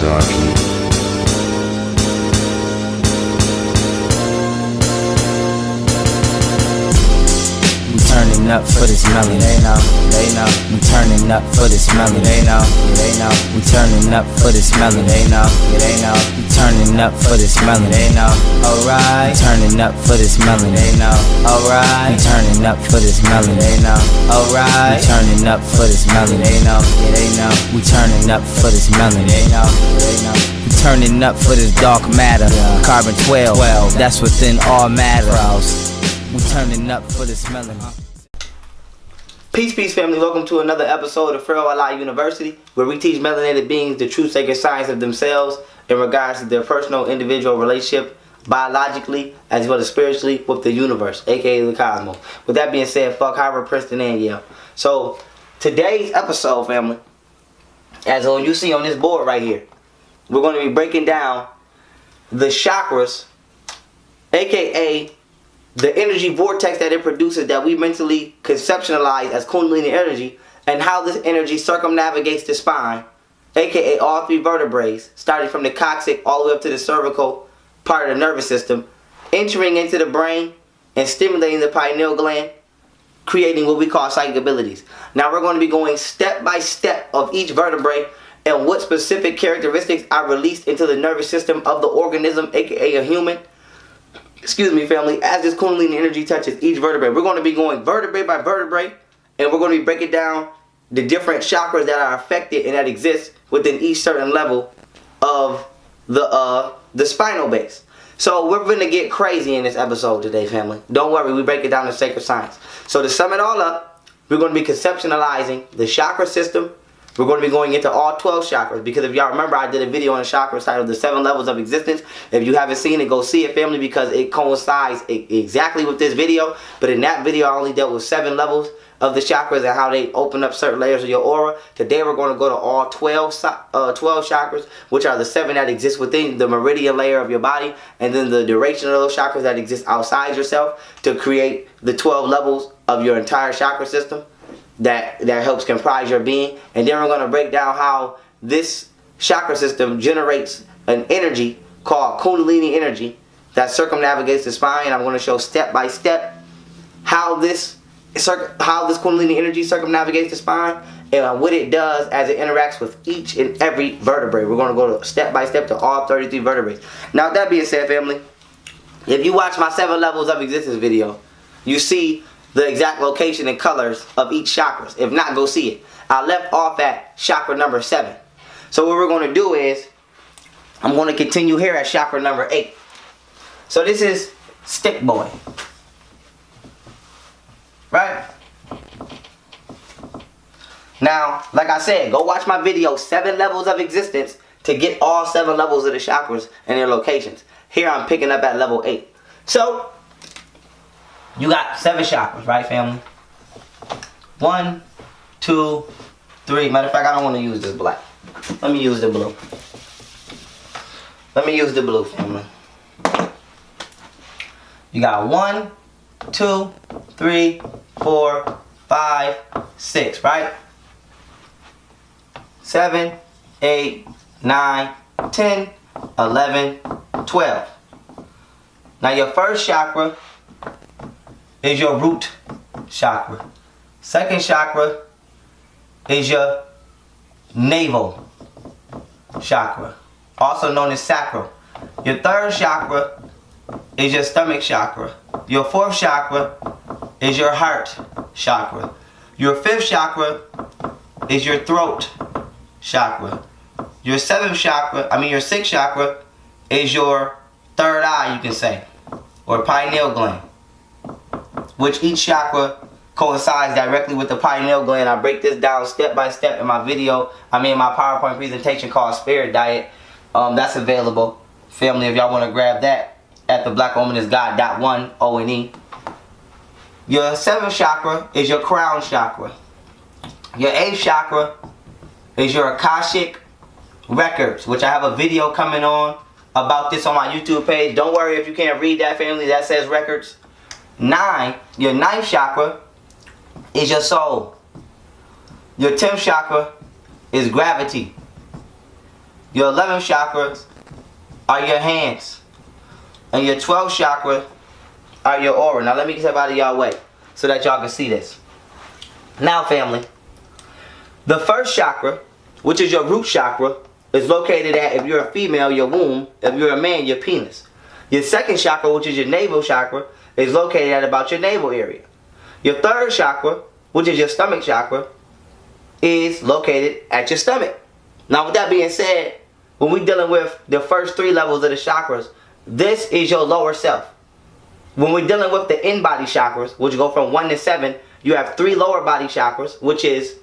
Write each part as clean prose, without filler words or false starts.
Turning up for this melody, they know. We turning up for this melody, they know. We turning up for this melody, they know. We turning up for this melody, they know. Alright, turning up for this melody, they know. Alright, turning up for this melody, they know. Alright, turning up for this melody, they know. We turning up for this melody, they know. We turning up for this dark matter, carbon 12, that's within all matter. We turning up for this melody. Peace, family. Welcome to another episode of Pharaoh Allah University, where we teach melanated beings the true sacred science of themselves in regards to their personal, individual relationship, biologically, as well as spiritually, with the universe, aka the cosmos. With that being said, fuck Harvard, Princeton, and Yale. So, today's episode, family, as you see on this board right here, we're going to be breaking down the chakras, aka the energy vortex that it produces that we mentally conceptualize as Kundalini energy, and how this energy circumnavigates the spine, aka all three vertebrae, starting from the coccyx all the way up to the cervical part of the nervous system, entering into the brain and stimulating the pineal gland, creating what we call psychic abilities. Now we're going to be going step by step of each vertebrae and what specific characteristics are released into the nervous system of the organism, aka a human. Excuse me, family, as this Kundalini energy touches each vertebrae. We're going to be going vertebrae by vertebrae, and we're going to be breaking down the different chakras that are affected and that exist within each certain level of the spinal base. So we're going to get crazy in this episode today, family. Don't worry, we break it down to sacred science. So to sum it all up, we're going to be conceptualizing the chakra system. We're going to be going into all 12 chakras, because if y'all remember, I did a video on the chakras titled The 7 Levels of Existence. If you haven't seen it, go see it, family, because it coincides exactly with this video. But in that video, I only dealt with 7 levels of the chakras and how they open up certain layers of your aura. Today, we're going to go to all 12 chakras, which are the 7 that exist within the meridian layer of your body, and then the duration of those chakras that exist outside yourself to create the 12 levels of your entire chakra system that helps comprise your being. And then we're going to break down how this chakra system generates an energy called Kundalini energy that circumnavigates the spine. I'm going to show step by step how this Kundalini energy circumnavigates the spine and what it does as it interacts with each and every vertebrae. We're going to go step by step to all 33 vertebrae. Now, with that being said, family, if you watch my 7 levels of existence video, you see the exact location and colors of each chakras. If not, go see it. I left off at chakra number 7. So what we're going to do is, I'm going to continue here at chakra number 8. So this is stick boy. Right? Now, like I said, go watch my video, 7 levels of existence, to get all 7 levels of the chakras and their locations. Here I'm picking up at level 8. So, you got 7 chakras, right, family? 1, 2, 3. Matter of fact, I don't want to use this black. Let me use the blue. Let me use the blue, family. You got 1, 2, 3, 4, 5, 6, right? 7, 8, 9, 10, 11, 12. Now your first chakra is your root chakra. Second chakra is your navel chakra, also known as sacral. Your third chakra is your stomach chakra. Your fourth chakra is your heart chakra. Your fifth chakra is your throat chakra. Your sixth chakra is your third eye, you can say, or pineal gland, which each chakra coincides directly with the pineal gland. I break this down step by step in my video, my PowerPoint presentation called Spirit Diet. That's available, family, if y'all want to grab that at theblackwomanistgod.1 O-N-E. Your seventh chakra is your crown chakra. Your eighth chakra is your Akashic records, which I have a video coming on about this on my YouTube page. Don't worry if you can't read that, family, that says records. Your ninth chakra is your soul. Your 10th chakra is gravity. Your 11th chakra are your hands. And your 12th chakra are your aura. Now let me step out of y'all way so that y'all can see this. Now family, the first chakra, which is your root chakra, is located at, if you're a female, your womb. If you're a man, your penis. Your second chakra, which is your navel chakra, is located at about your navel area. Your third chakra, which is your stomach chakra, is located at your stomach. Now with that being said, when we're dealing with the first 3 levels of the chakras, this is your lower self. When we're dealing with the in-body chakras, which go from 1 to 7, you have 3 lower body chakras, which is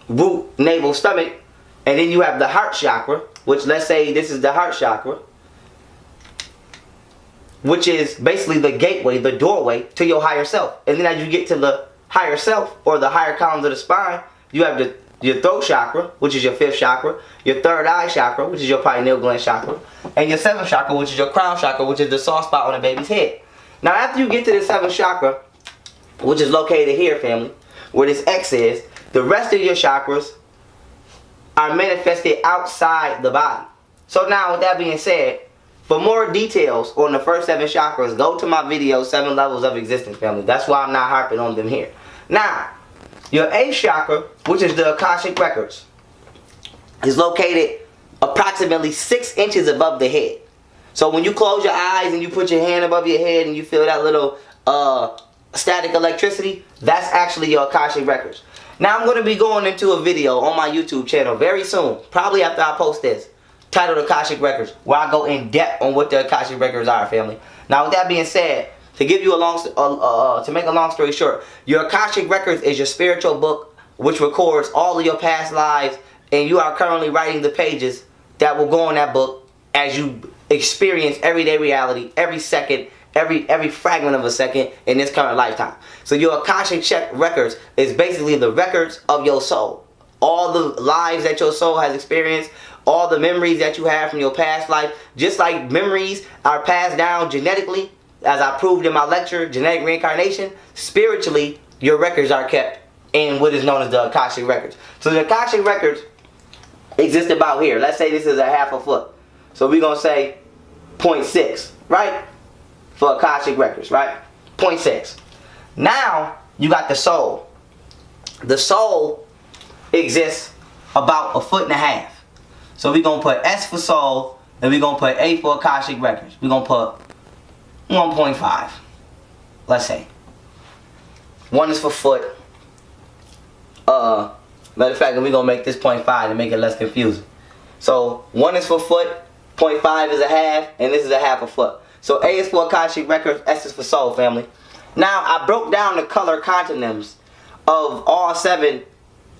root, navel, stomach. And then you have the heart chakra, which let's say this is the heart chakra, which is basically the gateway, the doorway to your higher self. And then as you get to the higher self, or the higher columns of the spine, you have your throat chakra, which is your 5th chakra, your third eye chakra, which is your pineal gland chakra, and your 7th chakra, which is your crown chakra, which is the soft spot on a baby's head. Now after you get to the 7th chakra, which is located here, family, where this X is, the rest of your chakras are manifested outside the body. So now with that being said, for more details on the first 7 chakras, go to my video, 7 levels of existence, family. That's why I'm not harping on them here. Now, your 8th chakra, which is the Akashic Records, is located approximately 6 inches above the head. So when you close your eyes and you put your hand above your head and you feel that little static electricity, that's actually your Akashic Records. Now I'm going to be going into a video on my YouTube channel very soon, probably after I post this, titled Akashic Records, where I go in depth on what the Akashic Records are, family. Now with that being said, to give you to make a long story short, your Akashic Records is your spiritual book which records all of your past lives, and you are currently writing the pages that will go in that book as you experience everyday reality, every second, every fragment of a second in this current lifetime. So your Akashic Records is basically the records of your soul. All the lives that your soul has experienced, all the memories that you have from your past life, just like memories are passed down genetically, as I proved in my lecture, Genetic Reincarnation, spiritually, your records are kept in what is known as the Akashic Records. So the Akashic Records exist about here. Let's say this is a half a foot. So we're going to say 0.6, right? For Akashic Records, right? 0.6. Now, you got the soul. The soul exists about 1.5 feet. So we're going to put S for soul, and we're going to put A for Akashic Records. We're going to put 1.5. Let's say. 1 is for foot. Matter of fact, we're going to make this 0.5 to make it less confusing. So 1 is for foot, 0.5 is a half, and this is a half a foot. So A is for Akashic Records, S is for soul, family. Now, I broke down the color continents of all 7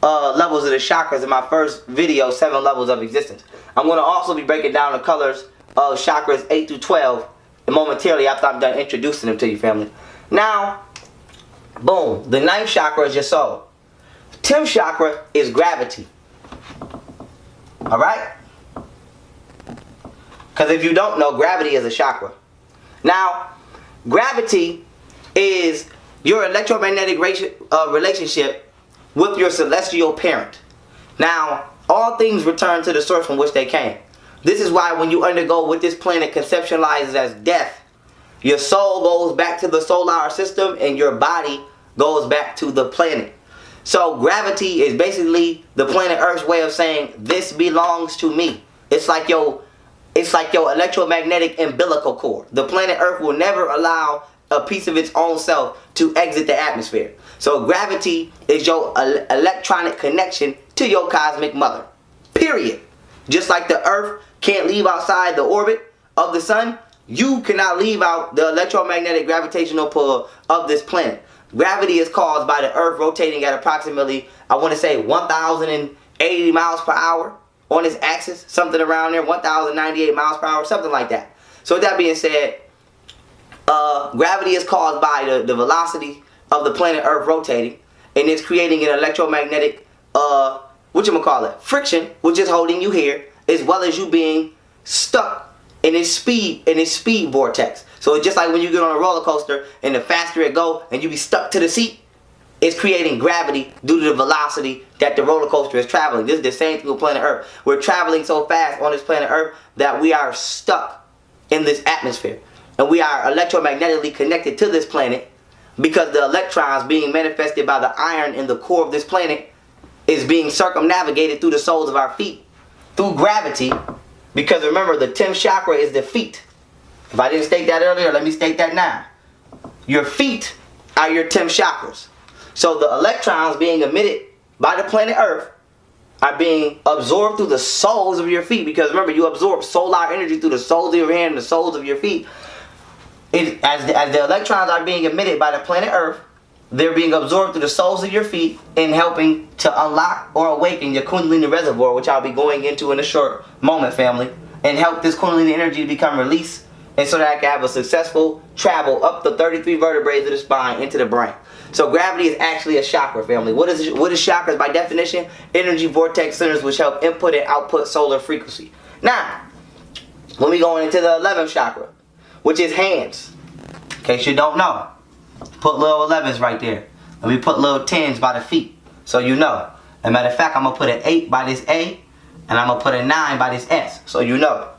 levels of the chakras in my first video, 7 levels of existence. I'm going to also be breaking down the colors of chakras 8 through 12 momentarily after I'm done introducing them to you, family. Now, boom, the 9th chakra is your soul. 10th chakra is gravity. Alright? Because if you don't know, gravity is a chakra. Now, gravity is your electromagnetic relationship with your celestial parent. Now, all things return to the source from which they came. This is why when you undergo what this planet conceptualizes as death, your soul goes back to the solar system and your body goes back to the planet. So gravity is basically the planet Earth's way of saying, this belongs to me. It's like your electromagnetic umbilical cord. The planet Earth will never allow a piece of its own self to exit the atmosphere. So gravity is your electronic connection to your cosmic mother. Period. Just like the Earth can't leave outside the orbit of the sun, you cannot leave out the electromagnetic gravitational pull of this planet. Gravity is caused by the Earth rotating at approximately, I want to say 1,080 miles per hour on its axis, something around there, 1,098 miles per hour, something like that. So with that being said, gravity is caused by the velocity of the planet Earth rotating, and it's creating an electromagnetic, friction, which is holding you here, as well as you being stuck in its speed vortex. So it's just like when you get on a roller coaster and the faster it go and you be stuck to the seat, is creating gravity due to the velocity that the roller coaster is traveling. This is the same thing with planet Earth. We're traveling so fast on this planet Earth that we are stuck in this atmosphere. And we are electromagnetically connected to this planet because the electrons being manifested by the iron in the core of this planet is being circumnavigated through the soles of our feet through gravity. Because remember, the 10th chakra is the feet. If I didn't state that earlier, let me state that now. Your feet are your 10 chakras. So the electrons being emitted by the planet Earth are being absorbed through the soles of your feet. Because remember, you absorb solar energy through the soles of your hand and the soles of your feet. As the electrons are being emitted by the planet Earth, they're being absorbed through the soles of your feet and helping to unlock or awaken your Kundalini reservoir, which I'll be going into in a short moment, family, and help this Kundalini energy become released, and so that I can have a successful travel up the 33 vertebrae of the spine into the brain. So gravity is actually a chakra, family. What is chakras by definition? Energy vortex centers which help input and output solar frequency. Now, when we go into the 11th chakra, which is hands. In case you don't know, put little 11s right there. And we put little 10s by the feet, so you know. As a matter of fact, I'm going to put an 8 by this A, and I'm going to put a 9 by this S, so you know.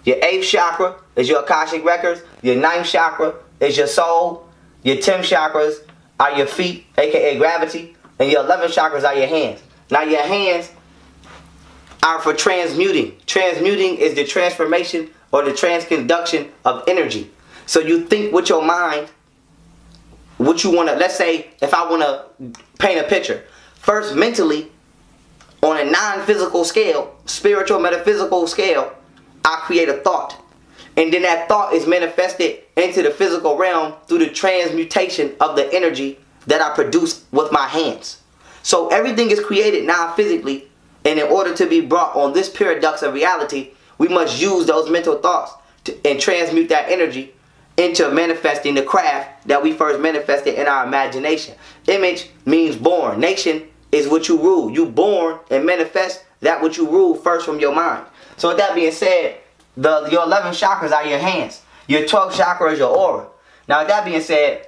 Your 8th chakra is your Akashic records. Your 9th chakra is your soul. Your 10th chakras are your feet, aka gravity. And your 11th chakras are your hands. Now your hands are for transmuting. Transmuting is the transformation or the transconduction of energy. So you think with your mind what you want to, let's say if I want to paint a picture. First, mentally, on a non-physical scale, spiritual, metaphysical scale, I create a thought. And then that thought is manifested into the physical realm through the transmutation of the energy that I produce with my hands. So everything is created non-physically, and in order to be brought on this paradox of reality, we must use those mental thoughts and transmute that energy into manifesting the craft that we first manifested in our imagination. Image means born. Nation is what you rule. You born and manifest that which you rule first from your mind. So with that being said, your 11 chakras are your hands. Your 12th chakra is your aura. Now with that being said,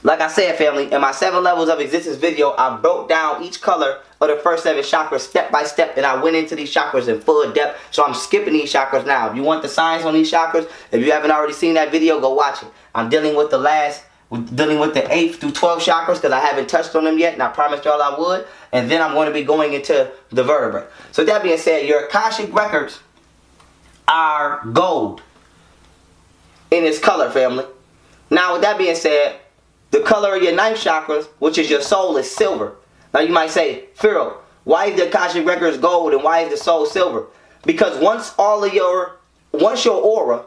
like I said, family, in my 7 levels of existence video, I broke down each color of the first 7 chakras step by step, and I went into these chakras in full depth. So I'm skipping these chakras now. If you want the science on these chakras, if you haven't already seen that video, go watch it. I'm dealing with the 8th through 12th chakras because I haven't touched on them yet, and I promised y'all I would. And then I'm going to be going into the vertebrae. So that being said, your Akashic records are gold in its color, family. Now with that being said, the color of your 9th chakras, which is your soul, is silver. Now you might say, Pharaoh, why is the Akashic records gold and why is the soul silver? Because once your aura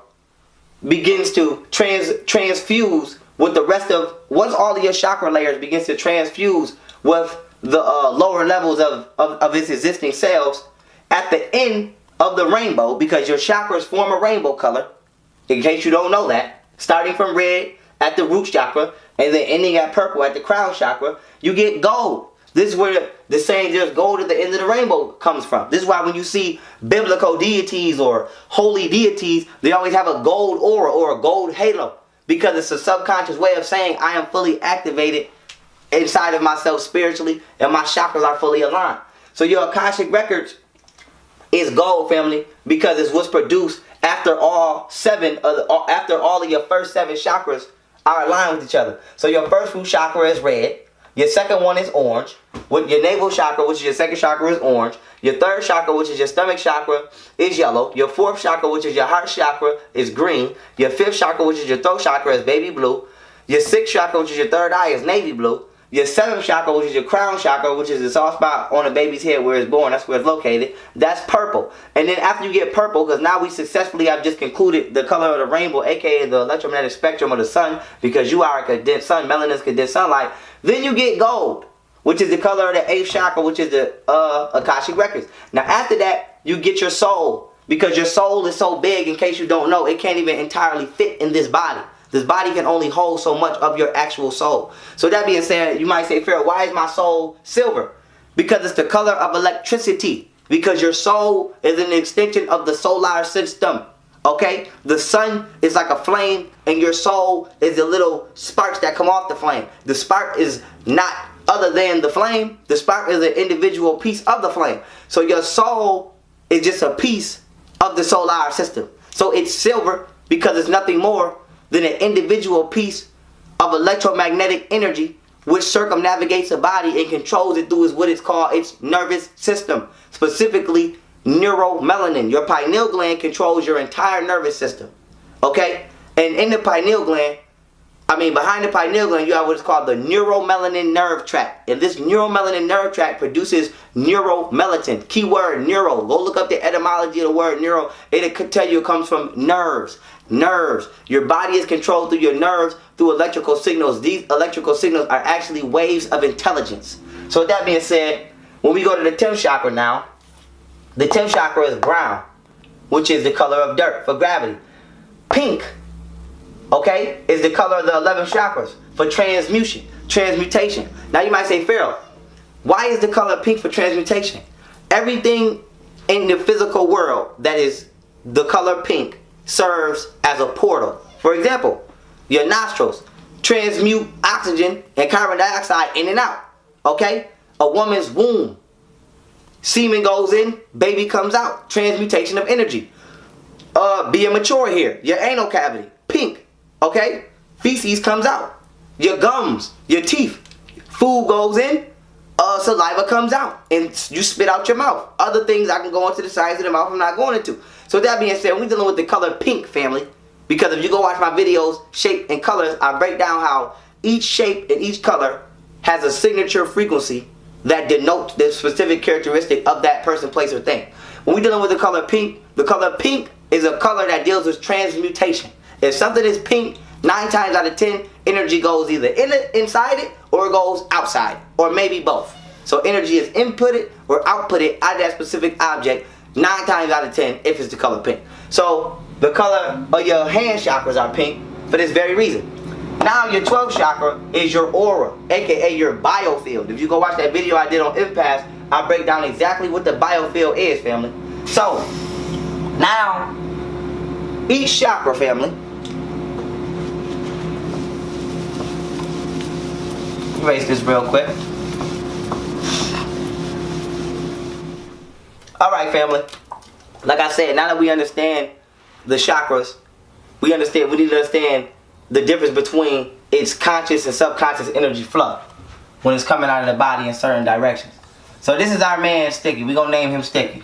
begins to transfuse with the rest of, once all of your chakra layers begins to transfuse with the lower levels of its existing cells, at the end of the rainbow, because your chakras form a rainbow color, in case you don't know that, starting from red at the root chakra and then ending at purple at the crown chakra, you get gold. This is where the saying there's gold at the end of the rainbow comes from. This is why when you see biblical deities or holy deities, they always have a gold aura or a gold halo, because it's a subconscious way of saying I am fully activated inside of myself spiritually and my chakras are fully aligned. So your Akashic records is gold, family, because it's what's produced after all of your first 7 chakras are aligned with each other. So your first root chakra is red. Your second one is orange. With your navel chakra, which is your second chakra, is orange. Your 3rd chakra, which is your stomach chakra, is yellow. Your 4th chakra, which is your heart chakra, is green. Your 5th chakra, which is your throat chakra, is baby blue. Your 6th chakra, which is your 3rd eye, is navy blue. Your 7th chakra, which is your crown chakra, which is the soft spot on a baby's head where it's born, that's where it's located, that's purple. And then after you get purple, because now we successfully have just concluded the color of the rainbow, aka the electromagnetic spectrum of the sun, because you are a condensed sun, melanin is condensed sunlight, then you get gold, which is the color of the 8th chakra, which is the Akashic records. Now after that, you get your soul, because your soul is so big, in case you don't know, it can't even entirely fit in this body. This body can only hold so much of your actual soul. So that being said, you might say, Pharaoh, why is my soul silver? Because it's the color of electricity. Because your soul is an extension of the solar system. Okay? The sun is like a flame, and your soul is the little sparks that come off the flame. The spark is not other than the flame. The spark is an individual piece of the flame. So your soul is just a piece of the solar system. So it's silver because it's nothing more than an individual piece of electromagnetic energy which circumnavigates the body and controls it through what is called its nervous system, specifically neuromelanin. Your pineal gland controls your entire nervous system. Okay? And in the pineal gland, behind the pineal gland, you have what is called the neuromelanin nerve tract. And this neuromelanin nerve tract produces neuromelatonin. Keyword neuro. Go look up the etymology of the word neuro. It'll tell you it comes from nerves. Nerves. Your body is controlled through your nerves through electrical signals. These electrical signals are actually waves of intelligence. So with that being said, when we go to the 10th chakra now, the 10th chakra is brown, which is the color of dirt for gravity. Pink, okay, is the color of the 11 chakras for transmutation. Now you might say, Pharaoh, why is the color pink for transmutation? Everything in the physical world that is the color pink serves as a portal. For example, your nostrils transmute oxygen and carbon dioxide in and out. Okay? A woman's womb, semen goes in, baby comes out. Transmutation of energy. Being mature here, your anal cavity, pink. Okay? Feces comes out. Your gums, your teeth, food goes in, saliva comes out, and you spit out your mouth. Other things I can go into the sides of the mouth I'm not going into. So with that being said, we're dealing with the color pink, family. Because if you go watch my videos, shape and colors, I break down how each shape and each color has a signature frequency that denotes the specific characteristic of that person, place, or thing. When we're dealing with the color pink is a color that deals with transmutation. If something is pink, 9 times out of 10, energy goes either inside it or it goes outside, or maybe both. So energy is inputted or outputted out of that specific object 9 times out of 10 if it's the color pink. So the color of your hand chakras are pink for this very reason. Now your 12th chakra is your aura, aka your biofield. If you go watch that video I did on Empath, I break down exactly what the biofield is, family. So now each chakra, family, erase this real quick. Alright, family. Like I said, now that we understand the chakras, we need to understand the difference between its conscious and subconscious energy flow when it's coming out of the body in certain directions. So this is our man Sticky. We're going to name him Sticky.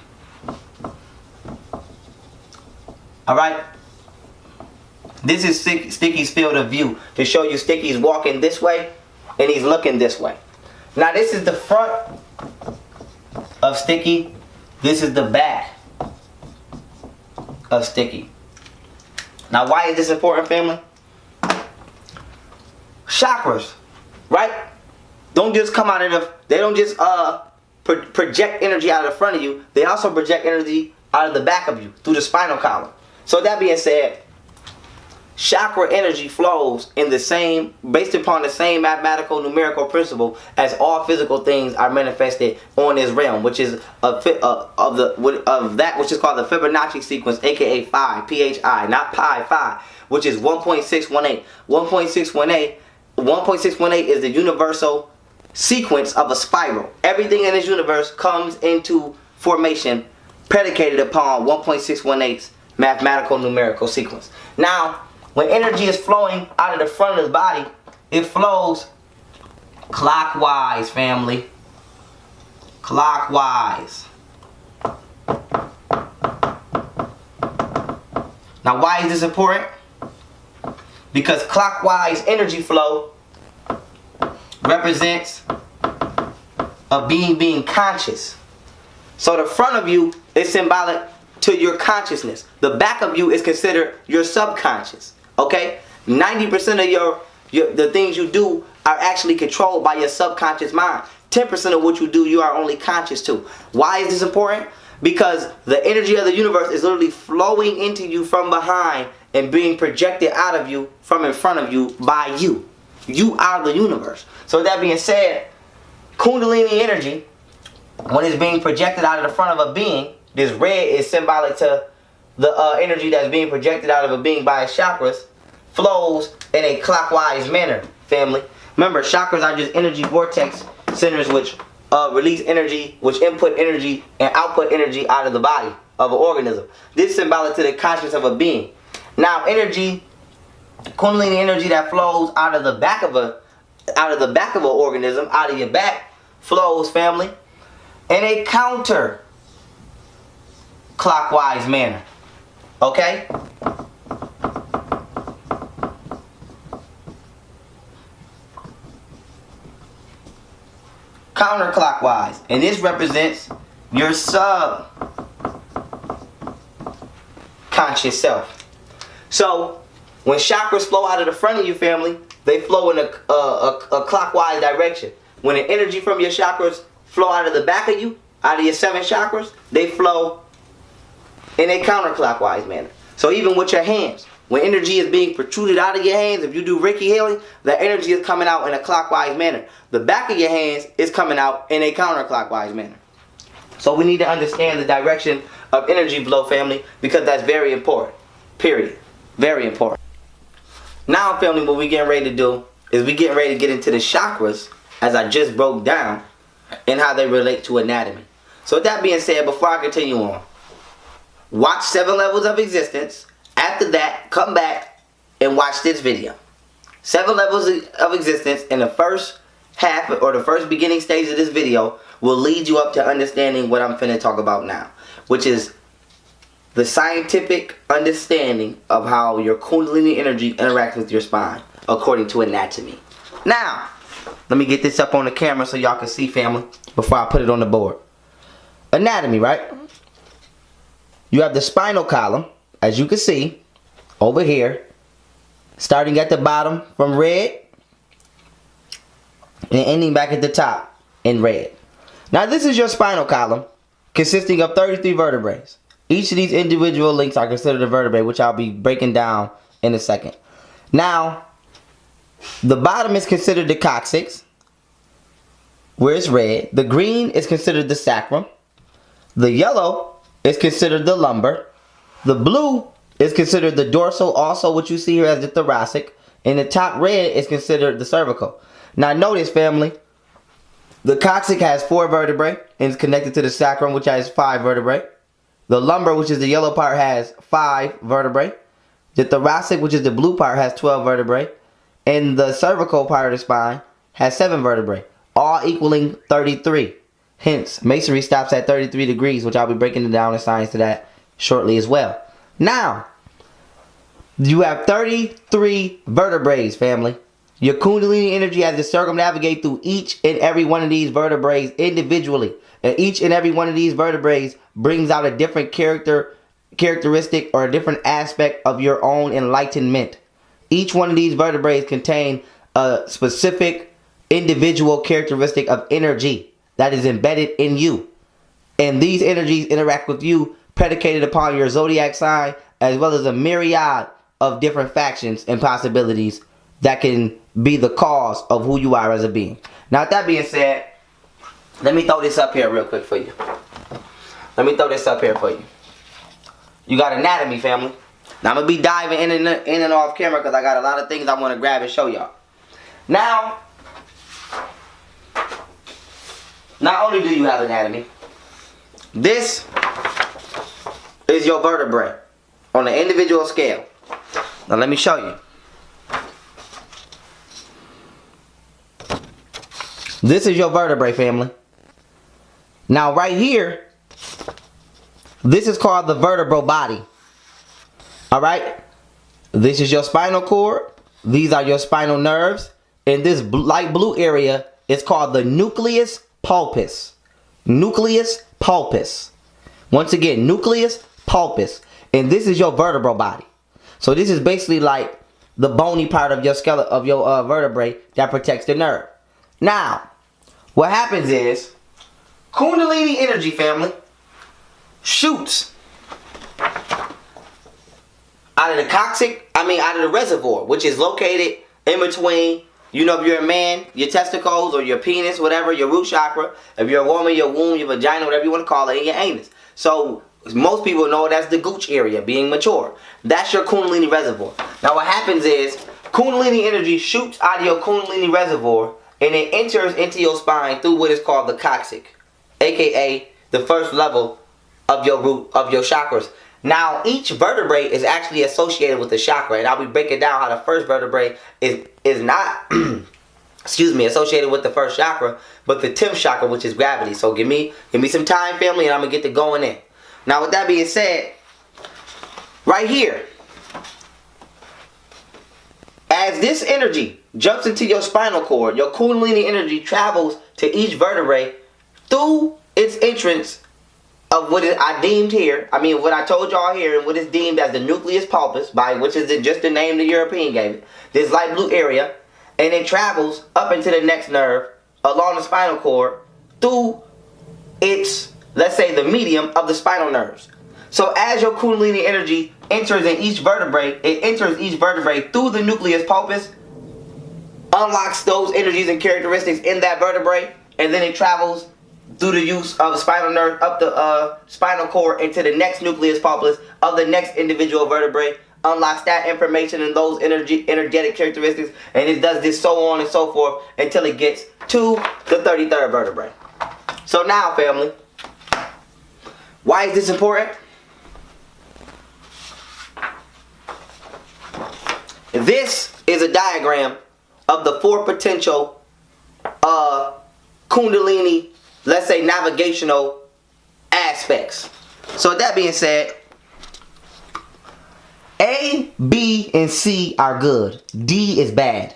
Alright? This is Sticky's field of view to show you Sticky's walking this way and he's looking this way. Now this is the front of Sticky. This is the back of Sticky. Now why is this important, family? Chakras, right? Don't just come out of they don't just project energy out of the front of you. They also project energy out of the back of you through the spinal column. So that being said, chakra energy flows in the same, based upon the same mathematical numerical principle as all physical things are manifested on this realm, which is of that which is called the Fibonacci sequence, aka phi, PHI, not pi, phi, which is 1.618. 1.618 is the universal sequence of a spiral. Everything in this universe comes into formation predicated upon 1.618's mathematical numerical sequence. Now, when energy is flowing out of the front of the body, it flows clockwise, family. Clockwise. Now, why is this important? Because clockwise energy flow represents a being conscious. So the front of you is symbolic to your consciousness. The back of you is considered your subconscious. Okay? 90% of the things you do are actually controlled by your subconscious mind. 10% of what you do, you are only conscious to. Why is this important? Because the energy of the universe is literally flowing into you from behind and being projected out of you from in front of you by you. You are the universe. So that being said, Kundalini energy, when it's being projected out of the front of a being, this red is symbolic to the energy that's being projected out of a being by its chakras, flows in a clockwise manner, family. Remember, chakras are just energy vortex centers which release energy, which input energy and output energy out of the body of an organism. This is symbolic to the consciousness of a being. Now, energy, Kundalini energy that flows out of the back of an organism, out of your back, flows, family, in a counter-clockwise manner. Okay? Counterclockwise. And this represents your subconscious self. So, when chakras flow out of the front of you, family, they flow in a clockwise direction. When the energy from your chakras flow out of the back of you, out of your 7 chakras, they flow in a counterclockwise manner. So even with your hands, when energy is being protruded out of your hands, if you do Reiki healing, the energy is coming out in a clockwise manner. The back of your hands is coming out in a counterclockwise manner. So we need to understand the direction of energy flow, family, because that's very important. Period. Very important. Now, family, what we getting ready to do is we getting ready to get into the chakras, as I just broke down, and how they relate to anatomy. So with that being said, before I continue on, watch 7 levels of existence. After that, come back and watch this video. 7 levels of existence in the first half or the first beginning stage of this video will lead you up to understanding what I'm finna talk about now, which is the scientific understanding of how your Kundalini energy interacts with your spine according to anatomy. Now, let me get this up on the camera so y'all can see, family, before I put it on the board. Anatomy, right? You have the spinal column, as you can see, over here, starting at the bottom from red and ending back at the top in red. Now, this is your spinal column, consisting of 33 vertebrae. Each of these individual links are considered a vertebrae, which I'll be breaking down in a second. Now, the bottom is considered the coccyx, where it's red. The green is considered the sacrum. The yellow is considered the lumbar. The blue is considered the dorsal, also what you see here as the thoracic. And the top red is considered the cervical. Now notice, family, the coccyx has 4 vertebrae and is connected to the sacrum, which has 5 vertebrae. The lumbar, which is the yellow part, has 5 vertebrae. The thoracic, which is the blue part, has 12 vertebrae. And the cervical part of the spine has 7 vertebrae, all equaling 33. Hence, masonry stops at 33 degrees, which I'll be breaking down the science to that shortly as well. Now, you have 33 vertebrae, family. Your Kundalini energy has to circumnavigate through each and every one of these vertebrae individually. And each and every one of these vertebrae brings out a different characteristic or a different aspect of your own enlightenment. Each one of these vertebrae contain a specific individual characteristic of energy that is embedded in you. And these energies interact with you predicated upon your zodiac sign, as well as a myriad of different factions and possibilities that can be the cause of who you are as a being. Now, with that being said, let me throw this up here real quick for you. You got anatomy, family. Now, I'm going to be diving in and off camera because I got a lot of things I want to grab and show y'all. Now, not only do you have anatomy, this is your vertebrae on the individual scale. Now, let me show you. This is your vertebrae, family. Now, right here, this is called the vertebral body. Alright? This is your spinal cord. These are your spinal nerves. And this light blue area is called the nucleus pulpus. Nucleus pulpus. Once again, nucleus pulpus. And this is your vertebral body. So this is basically like the bony part of your skeleton, of your vertebrae that protects the nerve. Now, what happens is Kundalini energy, family, shoots out of the coccyx, out of the reservoir, which is located in between, if you're a man, your testicles or your penis, whatever, your root chakra. If you're a woman, your womb, your vagina, whatever you want to call it, and your anus. So most people know that's the gooch area, being mature. That's your Kundalini reservoir. Now what happens is Kundalini energy shoots out of your Kundalini reservoir and it enters into your spine through what is called the coccyx, aka the first level of your root of your chakras. Now, each vertebrae is actually associated with the chakra, and I'll be breaking down how the first vertebrae is not associated with the first chakra, but the 10th chakra, which is gravity. So give me some time, family, and I'm gonna get to going in. Now, with that being said, right here, as this energy jumps into your spinal cord, your Kundalini energy travels to each vertebrae through its entrance of what I deemed here. I mean, what I told y'all here, and what is deemed as the nucleus pulpus, which is just the name the European gave it. This light blue area, and it travels up into the next nerve along the spinal cord through its, let's say, the medium of the spinal nerves. So as your Kundalini energy enters in each vertebrae, it enters each vertebrae through the nucleus pulpus, unlocks those energies and characteristics in that vertebrae, and then it travels through the use of the spinal nerve up the spinal cord into the next nucleus pulpus of the next individual vertebrae, unlocks that information and those energetic characteristics, and it does this so on and so forth until it gets to the 33rd vertebrae. So now, family, why is this important? This is a diagram of the 4 potential Kundalini, let's say, navigational aspects. So with that being said, A, B, and C are good. D is bad.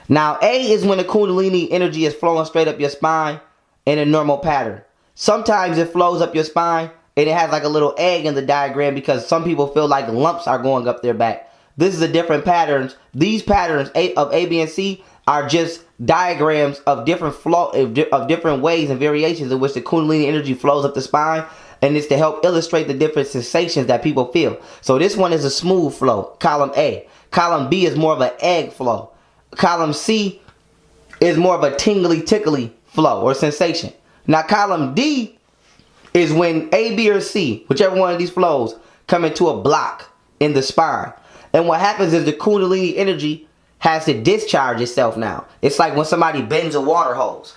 Now, A is when the Kundalini energy is flowing straight up your spine in a normal pattern. Sometimes it flows up your spine and it has like a little egg in the diagram because some people feel like lumps are going up their back. This is a different patterns. These patterns of A, B, and C are just diagrams of different of different ways and variations in which the Kundalini energy flows up the spine, and it's to help illustrate the different sensations that people feel. So this one is a smooth flow, column A. Column B is more of an egg flow. Column C is more of a tingly, tickly flow or sensation. Now column D is when A, B, or C, whichever one of these flows, come into a block in the spine. And what happens is the Kundalini energy has to discharge itself now. It's like when somebody bends a water hose.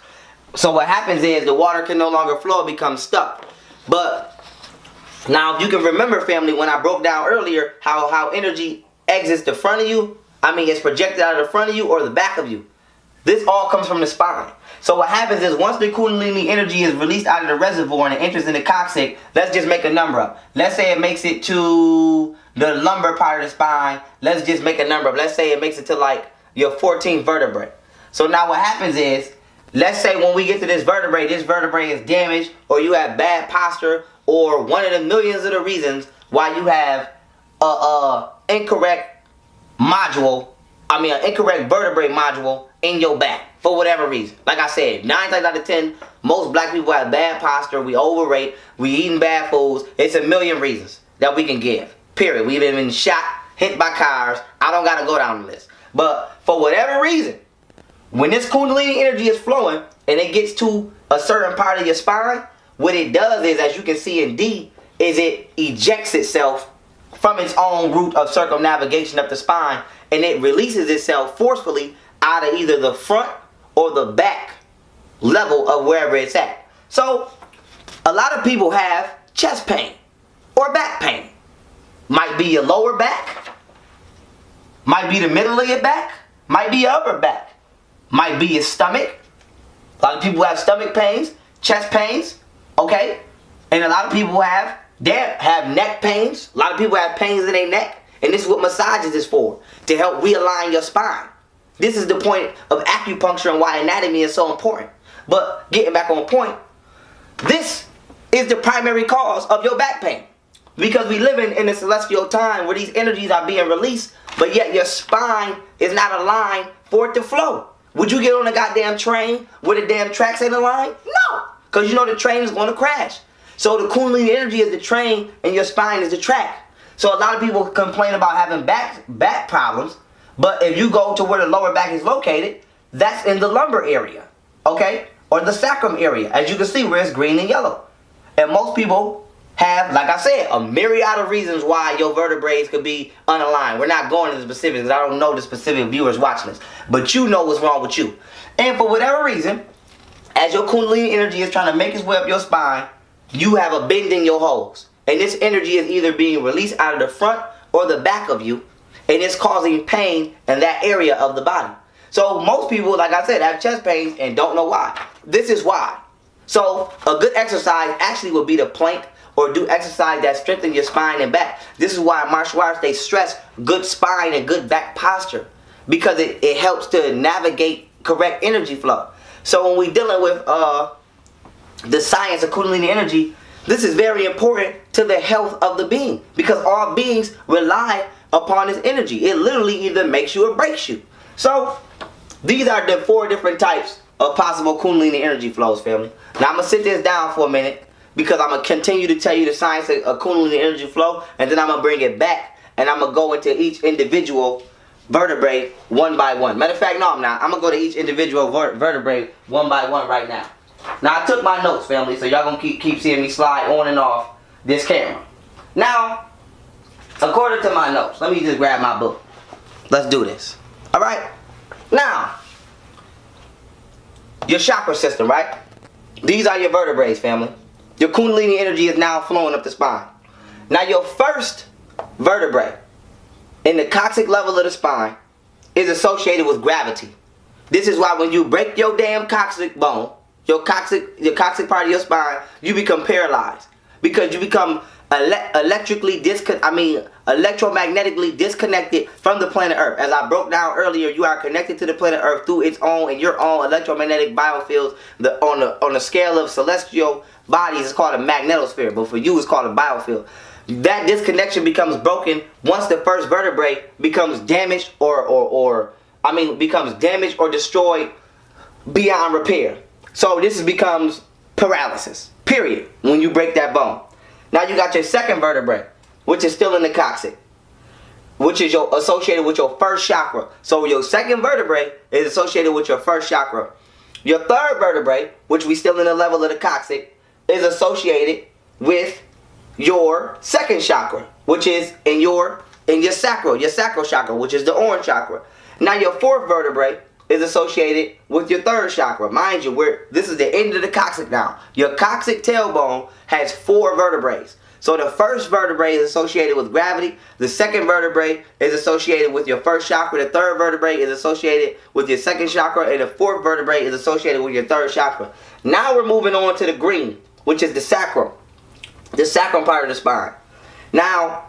So what happens is the water can no longer flow, it becomes stuck. But now if you can remember, family, when I broke down earlier how energy exits the front of you, I mean it's projected out of the front of you or the back of you. This all comes from the spine. So what happens is once the Kundalini energy is released out of the reservoir and it enters in the coccyx, let's just make a number up. Let's say it makes it to the lumbar part of the spine. Let's just make a number up. Let's say it makes it to like your 14th vertebrae. So now what happens is, let's say when we get to this vertebrae is damaged, or you have bad posture, or one of the millions of the reasons why you have an incorrect vertebrae module in your back for whatever reason. Like I said, 9 times out of 10, most black people have bad posture, we overweight, we eating bad foods. It's a million reasons that we can give. Period. We've been shot, hit by cars. I don't gotta go down the list. But for whatever reason, when this Kundalini energy is flowing and it gets to a certain part of your spine, what it does is, as you can see in D, is it ejects itself from its own route of circumnavigation up the spine, and it releases itself forcefully out of either the front or the back level of wherever it's at. So a lot of people have chest pain or back pain. Might be your lower back, might be the middle of your back, might be your upper back, might be your stomach. A lot of people have stomach pains, chest pains, okay? And a lot of people have neck pains. A lot of people have pains in their neck. And this is what massages is for, to help realign your spine. This is the point of acupuncture and why anatomy is so important. But getting back on point, this is the primary cause of your back pain. Because we live in a celestial time where these energies are being released, but yet your spine is not aligned for it to flow. Would you get on a goddamn train where the damn tracks ain't aligned? No, because you know the train is going to crash. So the Kundalini energy is the train and your spine is the track. So a lot of people complain about having back problems, but if you go to where the lower back is located, that's in the lumbar area, okay? Or the sacrum area, as you can see where it's green and yellow. And most people have, like I said, a myriad of reasons why your vertebrae could be unaligned. We're not going into the specifics because I don't know the specific viewers watching this. But you know what's wrong with you. And for whatever reason, as your Kundalini energy is trying to make its way up your spine, you have a bend in your hose. And this energy is either being released out of the front or the back of you, and it's causing pain in that area of the body. So most people, like I said, have chest pains and don't know why. This is why. So a good exercise actually would be to plank or do exercise that strengthens your spine and back. This is why martial arts, they stress good spine and good back posture, because it helps to navigate correct energy flow. So when we're dealing with the science of Kundalini energy, this is very important to the health of the being, because all beings rely upon this energy. It literally either makes you or breaks you. So these are the 4 different types of possible Kundalini energy flows, family. Now I'm going to sit this down for a minute, because I'm going to continue to tell you the science of Kundalini energy flow, and then I'm going to bring it back, and I'm going to go into each individual vertebrae one by one. Matter of fact, no, I'm not. I'm going to go to each individual vertebrae one by one right now. Now I took my notes, family, so y'all going to keep seeing me slide on and off this camera. Now, according to my notes, let me just grab my book. Let's do this. Alright? Now, your chakra system, right? These are your vertebrae, family. Your Kundalini energy is now flowing up the spine. Now your first vertebrae in the coccyx level of the spine is associated with gravity. This is why when you break your damn coccyx bone, your coccyx part of your spine, you become paralyzed, because you become electromagnetically disconnected from the planet Earth. As I broke down earlier, you are connected to the planet Earth through its own and your own electromagnetic biofields. On the scale of celestial bodies, it's called a magnetosphere, but for you, it's called a biofield. That disconnection becomes broken once the first vertebrae becomes damaged becomes damaged or destroyed beyond repair. So this becomes paralysis, period, when you break that bone. Now you got your second vertebrae, which is still in the coccyx, which is associated with your first chakra. So your second vertebrae is associated with your first chakra. Your third vertebrae, which we still in the level of the coccyx, is associated with your second chakra, which is in your sacral chakra, which is the orange chakra. Now your fourth vertebrae is associated with your third chakra. Mind you, this is the end of the coccyx now. Your coccyx tailbone has 4 vertebrae. So the first vertebrae is associated with gravity. The second vertebrae is associated with your first chakra. The third vertebrae is associated with your second chakra. And the fourth vertebrae is associated with your third chakra. Now we're moving on to the green, which is the sacrum. The sacrum part of the spine. Now,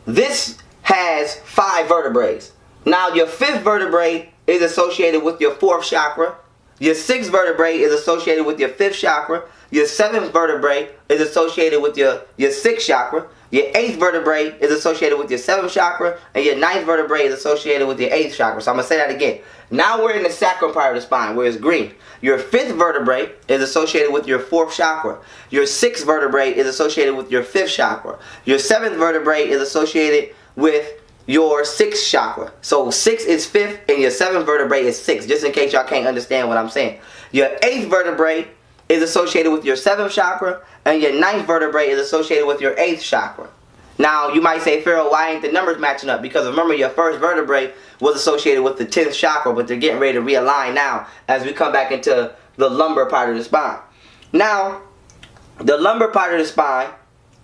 this has 5 vertebrae. Now your 5th vertebrae is associated with your 4th chakra. Your 6th vertebrae is associated with your 5th chakra. Your 7th vertebrae is associated with your 6th chakra. Your 8th vertebrae is associated with your 7th chakra. And your 9th vertebrae is associated with your 8th chakra. So I'm going to say that again. Now we're in the sacrum part of the spine, where it's green. Your 5th vertebrae is associated with your 4th chakra. Your 6th vertebrae is associated with your 5th chakra. Your 7th vertebrae is associated with your 6th chakra. So 6 is 5th and your 7th vertebrae is 6th, just in case y'all can't understand what I'm saying. Your 8th vertebrae is associated with your 7th chakra, and your 9th vertebrae is associated with your 8th chakra. Now you might say, Pharaoh, why ain't the numbers matching up? Because remember, your first vertebrae was associated with the 10th chakra, but they're getting ready to realign now as we come back into the lumbar part of the spine. Now, the lumbar part of the spine,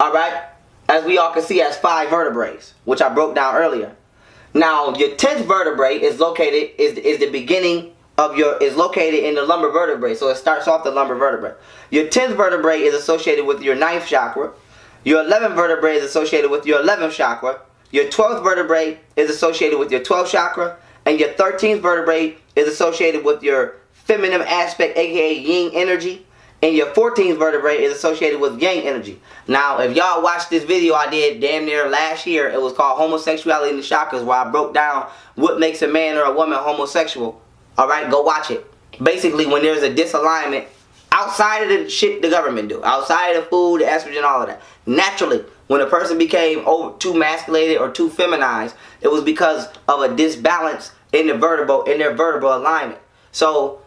alright, as we all can see, has 5 vertebrae, which I broke down earlier. Now, your 10th vertebrae is located in the lumbar vertebrae, so it starts off the lumbar vertebrae. Your 10th vertebrae is associated with your 9th chakra. Your 11th vertebrae is associated with your 11th chakra. Your 12th vertebrae is associated with your 12th chakra. And your 13th vertebrae is associated with your feminine aspect, aka yin energy. And your 14th vertebrae is associated with yang energy. Now, if y'all watched this video I did damn near last year, it was called Homosexuality in the Chakras, where I broke down what makes a man or a woman homosexual. Alright, go watch it. Basically, when there's a disalignment outside of the shit the government do, outside of the food, the estrogen, all of that. Naturally, when a person became too masculated or too feminized, it was because of a disbalance in their vertebral alignment. So,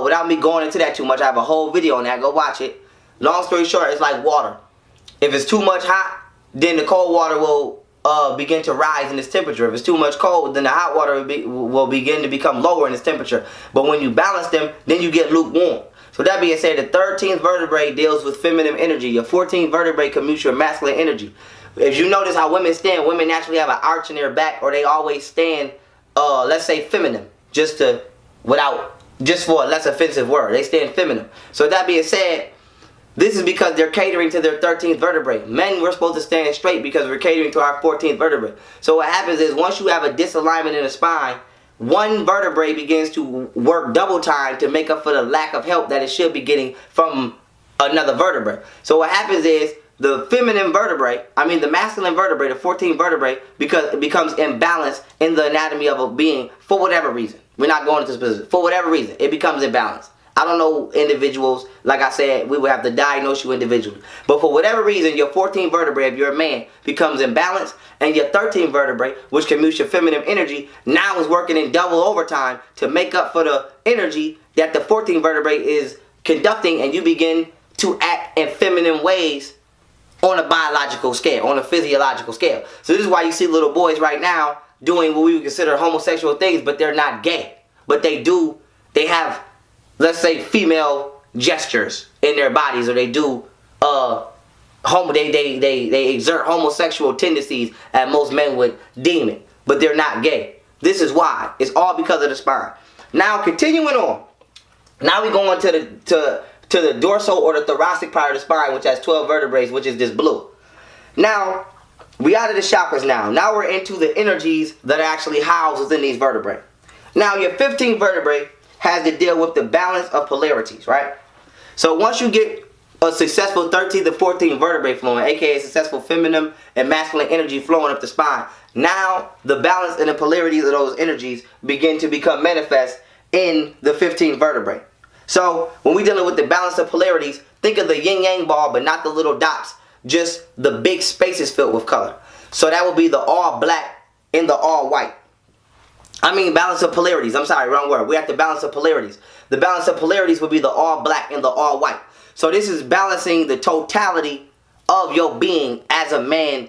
without me going into that too much, I have a whole video on that. Go watch it. Long story short, it's like water. If it's too much hot, then the cold water will begin to rise in its temperature. If it's too much cold, then the hot water will begin to become lower in its temperature. But when you balance them, then you get lukewarm. So that being said, the 13th vertebrae deals with feminine energy. Your 14th vertebrae commutes your masculine energy. If you notice how women stand, women naturally have an arch in their back, or they always stand, let's say feminine, just for a less offensive word. They stand feminine. So that being said, this is because they're catering to their 13th vertebrae. Men, we're supposed to stand straight because we're catering to our 14th vertebrae. So what happens is, once you have a disalignment in the spine, one vertebrae begins to work double time to make up for the lack of help that it should be getting from another vertebrae. So what happens is, the feminine vertebrae, the masculine vertebrae, the 14th vertebrae, because it becomes imbalanced in the anatomy of a being for whatever reason. We're not going into specifics. For whatever reason, it becomes imbalanced. I don't know individuals, like I said, we would have to diagnose you individually. But for whatever reason, your 14th vertebrae, if you're a man, becomes imbalanced, and your 13th vertebrae, which commutes your feminine energy, now is working in double overtime to make up for the energy that the 14th vertebrae is conducting, and you begin to act in feminine ways on a biological scale, on a physiological scale. So this is why you see little boys right now doing what we would consider homosexual things, but they're not gay. But they have, let's say, female gestures in their bodies, or they do they exert homosexual tendencies, as most men would deem it, but they're not gay. This is why. It's all because of the spine. Now, continuing on. Now we go on to the dorsal or the thoracic part of the spine, which has 12 vertebrae, which is this blue. Now, we out of the chakras now. Now we're into the energies that are actually housed within these vertebrae. Now, your 15th vertebrae has to deal with the balance of polarities, right? So once you get a successful 13th and 14th vertebrae flowing, aka successful feminine and masculine energy flowing up the spine, now the balance and the polarities of those energies begin to become manifest in the 15th vertebrae. So when we're dealing with the balance of polarities, think of the yin-yang ball, but not the little dots, just the big spaces filled with color. So that would be the all black and the all white. Balance of polarities. I'm sorry, wrong word. We have the balance of polarities. The balance of polarities would be the all black and the all white. So this is balancing the totality of your being as a man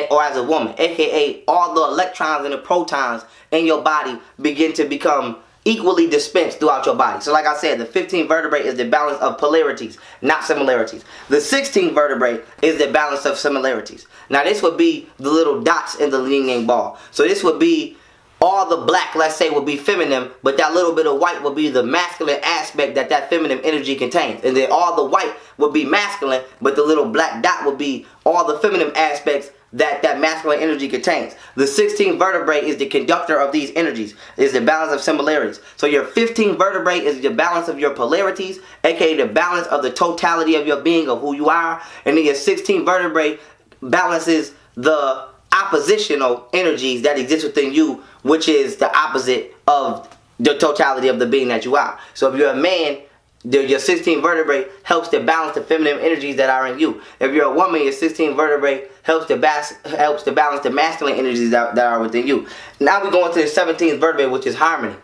or as a woman, aka all the electrons and the protons in your body begin to become equally dispensed throughout your body. So like I said, the 15th vertebrae is the balance of polarities, not similarities. The 16th vertebrae is the balance of similarities. Now this would be the little dots in the yin-yang ball. So this would be all the black, let's say, would be feminine, but that little bit of white would be the masculine aspect that feminine energy contains. And then all the white would be masculine, but the little black dot would be all the feminine aspects that masculine energy contains. The 16th vertebrae is the conductor of these energies, is the balance of similarities. So your 15th vertebrae is the balance of your polarities, aka the balance of the totality of your being, of who you are. And then your 16th vertebrae balances the oppositional energies that exist within you, which is the opposite of the totality of the being that you are. So if you're a man, your 16th vertebrae helps to balance the feminine energies that are in you. If you're a woman, your 16th vertebrae helps to balance the masculine energies that are within you. Now we go into the 17th vertebrae, which is harmony.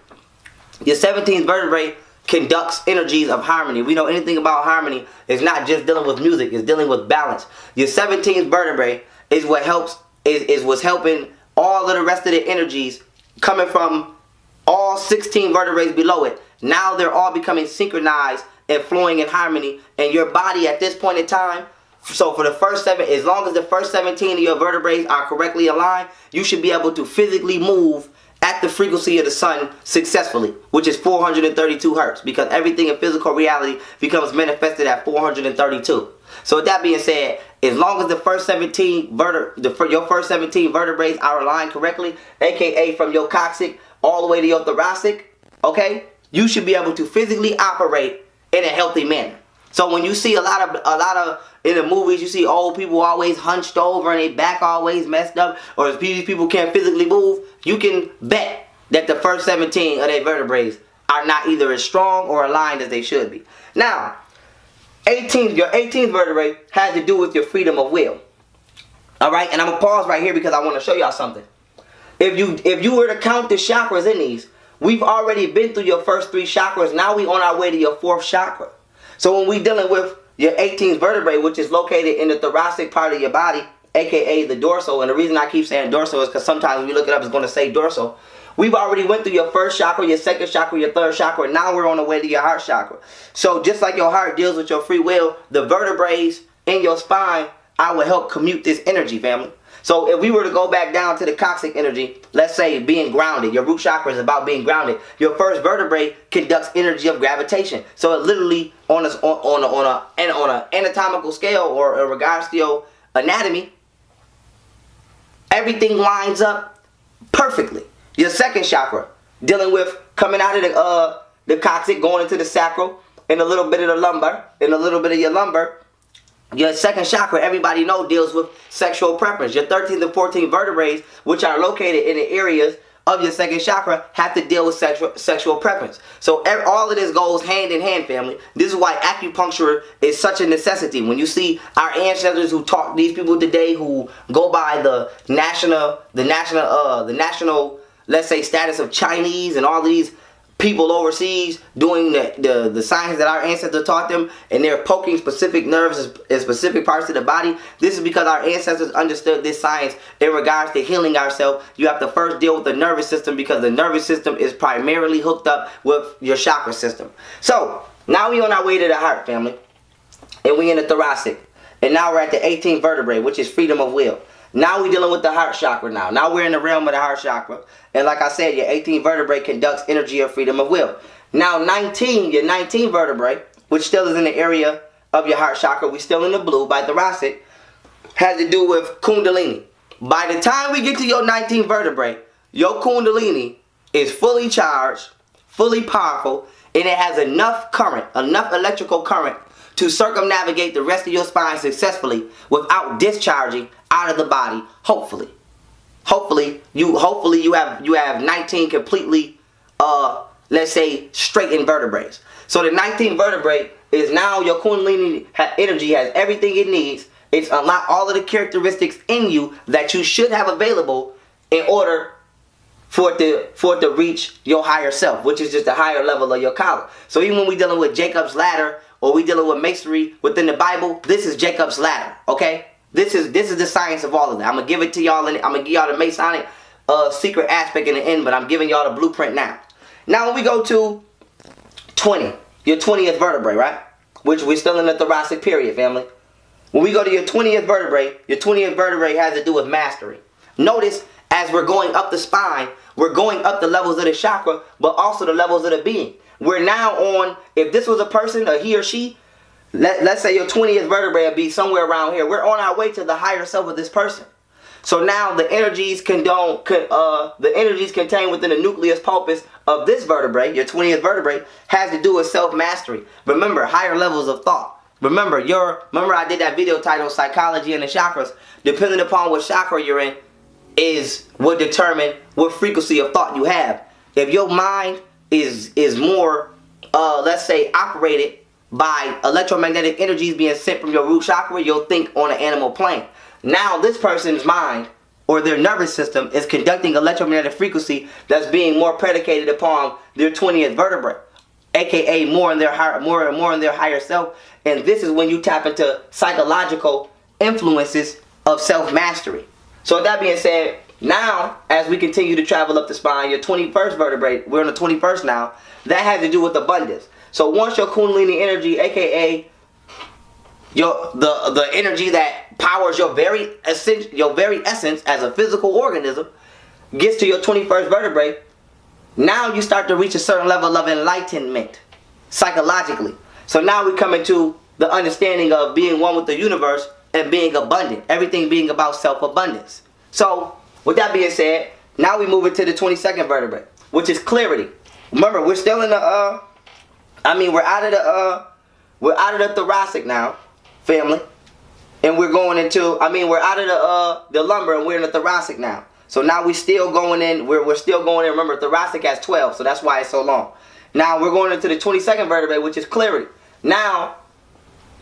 Your 17th vertebrae conducts energies of harmony. We know anything about harmony is not just dealing with music, it's dealing with balance. Your 17th vertebrae is what helps, is what's helping all of the rest of the energies coming from all 16 vertebrae below it. Now they're all becoming synchronized and flowing in harmony. And your body at this point in time, so for the first as long as the first 17 of your vertebrae are correctly aligned, you should be able to physically move at the frequency of the sun successfully, which is 432 hertz, because everything in physical reality becomes manifested at 432. So with that being said, as long as the first 17 your first 17 vertebrae are aligned correctly, aka from your coccyx all the way to your thoracic, okay, you should be able to physically operate in a healthy manner. So when you see a lot of in the movies, you see old people always hunched over and their back always messed up, or if these people can't physically move, you can bet that the first 17 of their vertebrae are not either as strong or aligned as they should be. Now, your 18th vertebrae has to do with your freedom of will. Alright, and I'm going to pause right here because I want to show y'all something. If you were to count the chakras in these, we've already been through your first 3 chakras. Now we on our way to your 4th chakra. So when we dealing with your 18th vertebrae, which is located in the thoracic part of your body, aka the dorsal. And the reason I keep saying dorsal is because sometimes when you look it up, it's going to say dorsal. We've already went through your first chakra, your second chakra, your third chakra. Now we're on the way to your heart chakra. So just like your heart deals with your free will, the vertebrae in your spine, I will help commute this energy, family. So if we were to go back down to the coccyx energy, let's say being grounded, your root chakra is about being grounded. Your first vertebrae conducts energy of gravitation. So it literally on an anatomical scale or in regards to your anatomy, everything lines up perfectly. Your second chakra, dealing with coming out of the coccyx, going into the sacral, and a little bit of the lumbar, and a little bit of your lumbar. Your second chakra, everybody knows, deals with sexual preference. Your 13th and 14th vertebrae, which are located in the areas of your second chakra, have to deal with sexual preference. So all of this goes hand in hand, family. This is why acupuncture is such a necessity. When you see our ancestors who taught these people today, who go by the national, let's say, status of Chinese and all of these people overseas doing the science that our ancestors taught them, and they're poking specific nerves in specific parts of the body. This is because our ancestors understood this science in regards to healing ourselves. You have to first deal with the nervous system, because the nervous system is primarily hooked up with your chakra system. So now we on our way to the heart, family, and we in the thoracic, and now we're at the 18th vertebrae, which is freedom of will. Now we're dealing with the heart chakra now. Now we're in the realm of the heart chakra. And like I said, your 18th vertebrae conducts energy of freedom of will. Now your 19th vertebrae, which still is in the area of your heart chakra, we still in the blue by thoracic, has to do with kundalini. By the time we get to your 19th vertebrae, your kundalini is fully charged, fully powerful, and it has enough current, enough electrical current to circumnavigate the rest of your spine successfully without discharging out of the body. Hopefully you have 19 completely let's say straightened vertebrae. So the 19th vertebrae is now your kundalini energy has everything it needs. It's unlocked all of the characteristics in you that you should have available in order for it to reach your higher self, which is just a higher level of your collar. So even when we're dealing with Jacob's ladder, or we dealing with masonry within the Bible, this is Jacob's ladder, okay? This is the science of all of that. I'm gonna give it to y'all, and I'm gonna give y'all the Masonic secret aspect in the end, but I'm giving y'all the blueprint now. Now when we go to 20, your 20th vertebrae, right? Which we're still in the thoracic period, family. When we go to your 20th vertebrae has to do with mastery. Notice as we're going up the spine, we're going up the levels of the chakra, but also the levels of the being. We're now on, if this was a person, a he or she, let's say your 20th vertebrae would be somewhere around here. We're on our way to the higher self of this person. So now the energies contained within the nucleus pulpus of this vertebrae, your 20th vertebrae, has to do with self-mastery. Remember, higher levels of thought. Remember I did that video titled Psychology and the Chakras. Depending upon what chakra you're in is what determine what frequency of thought you have. If your mind is more, let's say, operated by electromagnetic energies being sent from your root chakra, you'll think on an animal plane. Now this person's mind or their nervous system is conducting electromagnetic frequency that's being more predicated upon their 20th vertebrae, aka more in their higher self. And this is when you tap into psychological influences of self-mastery. So with that being said, now as we continue to travel up the spine, your 21st vertebrae, we're on the 21st now, that has to do with abundance. So once your kundalini energy, aka the energy that powers your very essence as a physical organism, gets to your 21st vertebrae, now you start to reach a certain level of enlightenment psychologically. So now we come into the understanding of being one with the universe and being abundant, everything being about self-abundance. So with that being said, now we move into the 22nd vertebrae, which is clarity. Remember, we're still in the we're out of the thoracic now, family, and we're going into, we're out of the lumbar and we're in the thoracic now. So now we're still going in. We're still going in. Remember, thoracic has 12, so that's why it's so long. Now we're going into the 22nd vertebrae, which is clarity. Now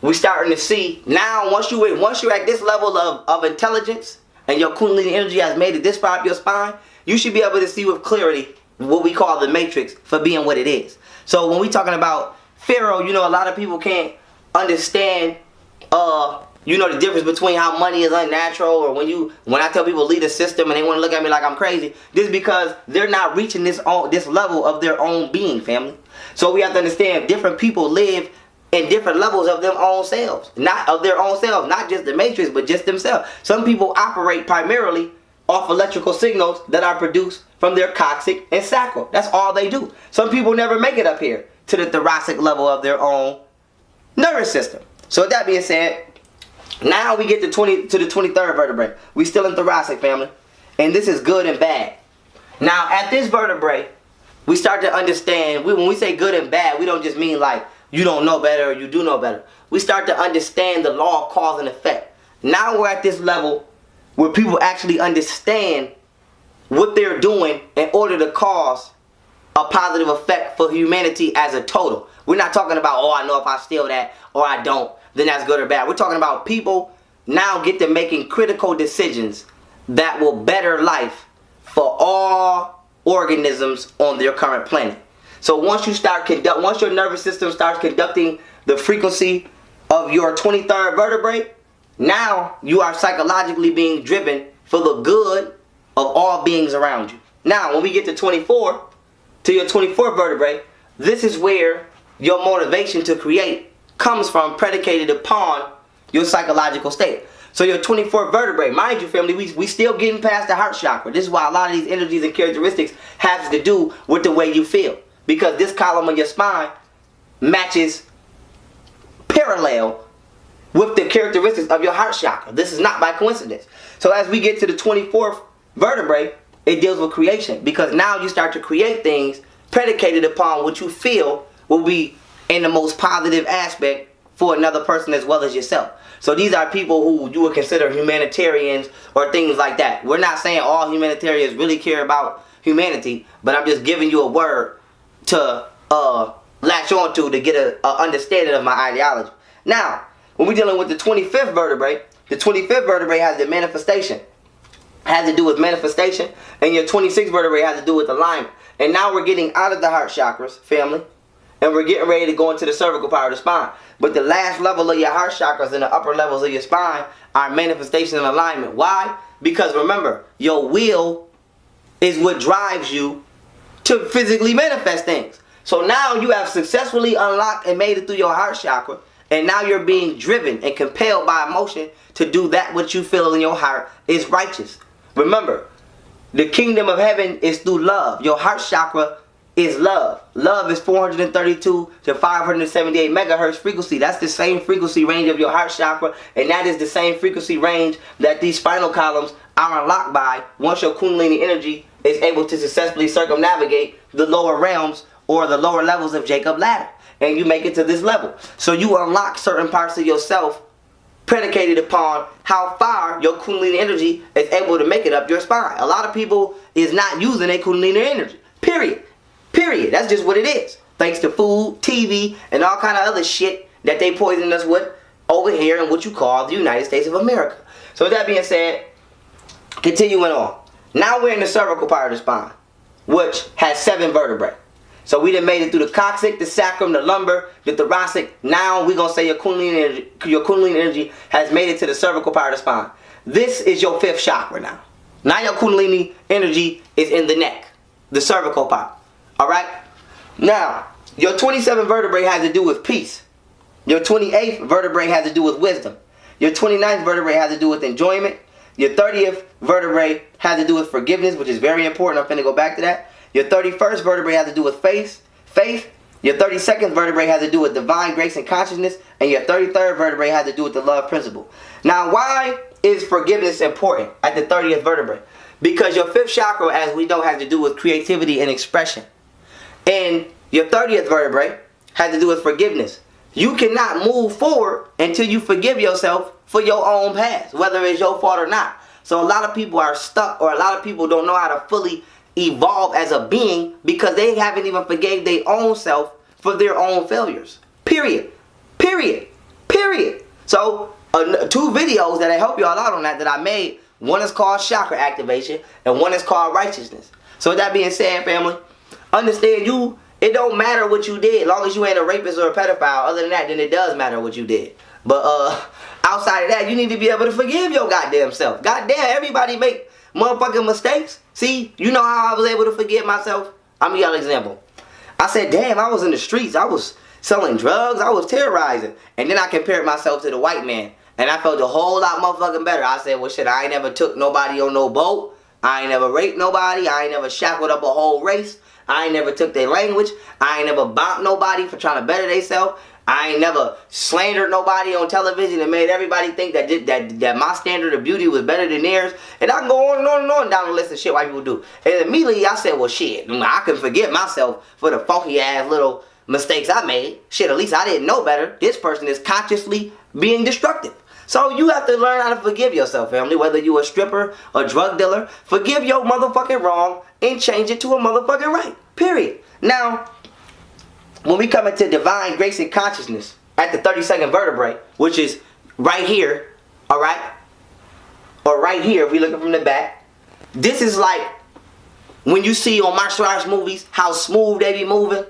we're starting to see. Now once you're at this level of intelligence and your kundalini energy has made it this far up your spine, you should be able to see with clarity what we call the matrix for being what it is. So when we talking about Pharaoh, a lot of people can't understand you know the difference between how money is unnatural, or when I tell people lead a system and they want to look at me like I'm crazy, this is because they're not reaching this level of their own being, family. So we have to understand different people live in different levels of their own selves, not just the matrix, but just themselves. Some people operate primarily off electrical signals that are produced from their coccyx and sacral. That's all they do. Some people never make it up here to the thoracic level of their own nervous system. So with that being said, now we get to the 23rd vertebrae. We still in thoracic, family, and this is good and bad. Now at this vertebrae, we start to understand, when we say good and bad, we don't just mean like you don't know better or you do know better. We start to understand the law of cause and effect. Now we're at this level where people actually understand what they're doing in order to cause a positive effect for humanity as a total. We're not talking about, oh, I know if I steal that or I don't, then that's good or bad. We're talking about people now get to making critical decisions that will better life for all organisms on their current planet. So once your nervous system starts conducting the frequency of your 23rd vertebrae, now you are psychologically being driven for the good of all beings around you. Now when we get to your 24th vertebrae, this is where your motivation to create comes from, predicated upon your psychological state. So your 24th vertebrae, mind you, family, we still getting past the heart chakra. This is why a lot of these energies and characteristics has to do with the way you feel. Because this column of your spine matches parallel with the characteristics of your heart chakra. This is not by coincidence. So as we get to the 24th vertebrae, it deals with creation. Because now you start to create things predicated upon what you feel will be in the most positive aspect for another person as well as yourself. So these are people who you would consider humanitarians or things like that. We're not saying all humanitarians really care about humanity, but I'm just giving you a word to latch on to get an understanding of my ideology. Now, when we're dealing with the 25th vertebrae, the 25th vertebrae has the manifestation. Has to do with manifestation, and your 26th vertebrae has to do with alignment. And now we're getting out of the heart chakras, family, and we're getting ready to go into the cervical part of the spine. But the last level of your heart chakras and the upper levels of your spine are manifestation and alignment. Why? Because remember, your will is what drives you to physically manifest things. So now you have successfully unlocked and made it through your heart chakra, and now you're being driven and compelled by emotion to do that which you feel in your heart is righteous. Remember, the kingdom of heaven is through love. Your heart chakra is love. Love is 432 to 578 megahertz frequency. That's the same frequency range of your heart chakra, and that is the same frequency range that these spinal columns are unlocked by once your kundalini energy is able to successfully circumnavigate the lower realms or the lower levels of Jacob ladder, and you make it to this level. So you unlock certain parts of yourself predicated upon how far your kundalini energy is able to make it up your spine. A lot of people is not using their kundalini energy. Period. That's just what it is. Thanks to food, TV, and all kind of other shit that they poison us with over here in what you call the United States of America. So with that being said, continuing on. Now we're in the cervical part of the spine, which has 7 vertebrae. So we done made it through the coccyx, the sacrum, the lumbar, the thoracic. Now we're going to say your kundalini energy has made it to the cervical part of the spine. This is your 5th chakra now. Now your kundalini energy is in the neck, the cervical part. Alright? Now, your 27th vertebrae has to do with peace. Your 28th vertebrae has to do with wisdom. Your 29th vertebrae has to do with enjoyment. Your 30th vertebrae has to do with forgiveness, which is very important. I'm finna go back to that. Your 31st vertebrae has to do with faith. Your 32nd vertebrae has to do with divine grace and consciousness. And your 33rd vertebrae has to do with the love principle. Now, why is forgiveness important at the 30th vertebrae? Because your 5th chakra, as we know, has to do with creativity and expression. And your 30th vertebrae has to do with forgiveness. You cannot move forward until you forgive yourself for your own past, whether it's your fault or not. So a lot of people are stuck, or a lot of people don't know how to fully evolve as a being because they haven't even forgave their own self for their own failures. Period. So 2 videos that I help y'all out on that I made. One is called chakra activation and one is called righteousness. So with that being said, family, understand it don't matter what you did, as long as you ain't a rapist or a pedophile. Other than that, then it does matter what you did. But outside of that, you need to be able to forgive your goddamn self. Goddamn, everybody make motherfucking mistakes. See, you know how I was able to forgive myself? I'm gonna give y'all an example. I said, damn, I was in the streets. I was selling drugs. I was terrorizing. And then I compared myself to the white man. And I felt a whole lot motherfucking better. I said, well, shit, I ain't never took nobody on no boat. I ain't never raped nobody. I ain't never shackled up a whole race. I ain't never took their language. I ain't never bombed nobody for trying to better themselves. I ain't never slandered nobody on television and made everybody think that my standard of beauty was better than theirs. And I can go on and on and on down the list of shit white people do. And immediately I said, well, shit, I can forgive myself for the funky ass little mistakes I made. Shit, at least I didn't know better. This person is consciously being destructive. So you have to learn how to forgive yourself, family. Whether you a stripper, a drug dealer, forgive your motherfucking wrong and change it to a motherfucking right. Period. Now, when we come into divine grace and consciousness at the 32nd vertebrae, which is right here, alright? Or right here if we looking from the back. This is like when you see on martial arts movies how smooth they be moving.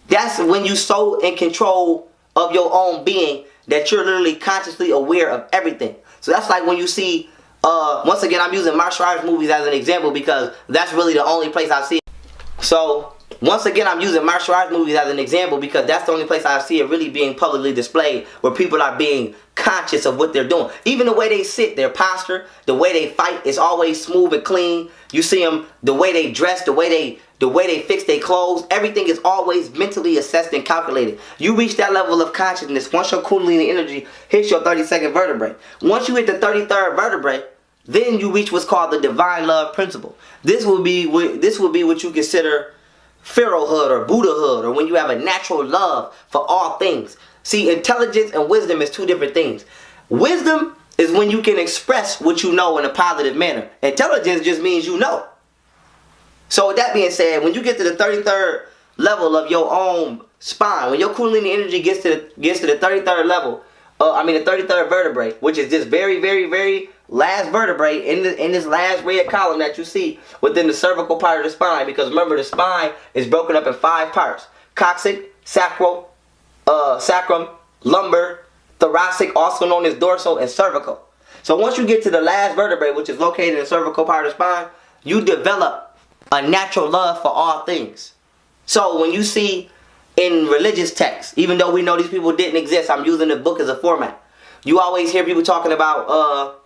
That's when you so in control of your own being that you're literally consciously aware of everything. So that's like when you see, once again, I'm using martial arts movies as an example because that's really the only place I see it. So, once again, I'm using martial arts movies as an example because that's the only place I see it really being publicly displayed where people are being conscious of what they're doing. Even the way they sit, their posture, the way they fight is always smooth and clean. You see them, the way they dress, the way they fix their clothes, everything is always mentally assessed and calculated. You reach that level of consciousness once your Kundalini energy hits your 32nd vertebrae. Once you hit the 33rd vertebrae, then you reach what's called the divine love principle. This will be what you consider Pharaohhood or Buddhahood, or when you have a natural love for all things. See, intelligence and wisdom is two different things. Wisdom is when you can express what you know in a positive manner. Intelligence just means you know. So with that being said, when you get to the 33rd level of your own spine, when your Kundalini energy gets to the 33rd level, the 33rd vertebrae, which is this very, very, very last vertebrae in this last red column that you see within the cervical part of the spine, because remember the spine is broken up in 5 parts: coccyx, sacrum, lumbar, thoracic, also known as dorsal, and cervical. So once you get to the last vertebrae, which is located in the cervical part of the spine, you develop a natural love for all things. So when you see in religious texts, even though we know these people didn't exist, I'm using the book as a format. You always hear people talking about,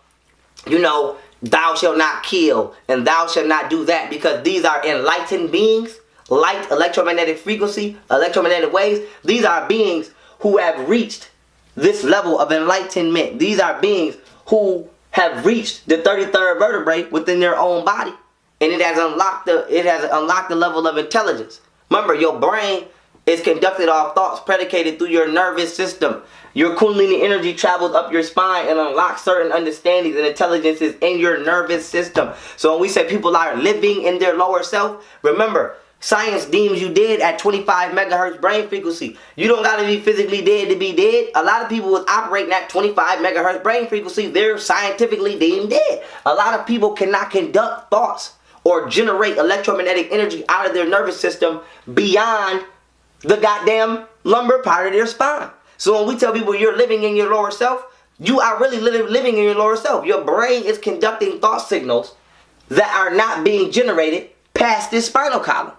thou shalt not kill and thou shalt not do that, because these are enlightened beings, light, electromagnetic frequency, electromagnetic waves. These are beings who have reached this level of enlightenment. These are beings who have reached the 33rd vertebrae within their own body, and it has unlocked the level of intelligence. Remember, your brain is conducted off thoughts predicated through your nervous system. Your Kundalini energy travels up your spine and unlocks certain understandings and intelligences in your nervous system. So when we say people are living in their lower self, remember, science deems you dead at 25 megahertz brain frequency. You don't got to be physically dead to be dead. A lot of people is operating at 25 megahertz brain frequency. They're scientifically deemed dead. A lot of people cannot conduct thoughts or generate electromagnetic energy out of their nervous system beyond the goddamn lumbar part of their spine. So when we tell people you're living in your lower self, you are really living in your lower self. Your brain is conducting thought signals that are not being generated past this spinal column.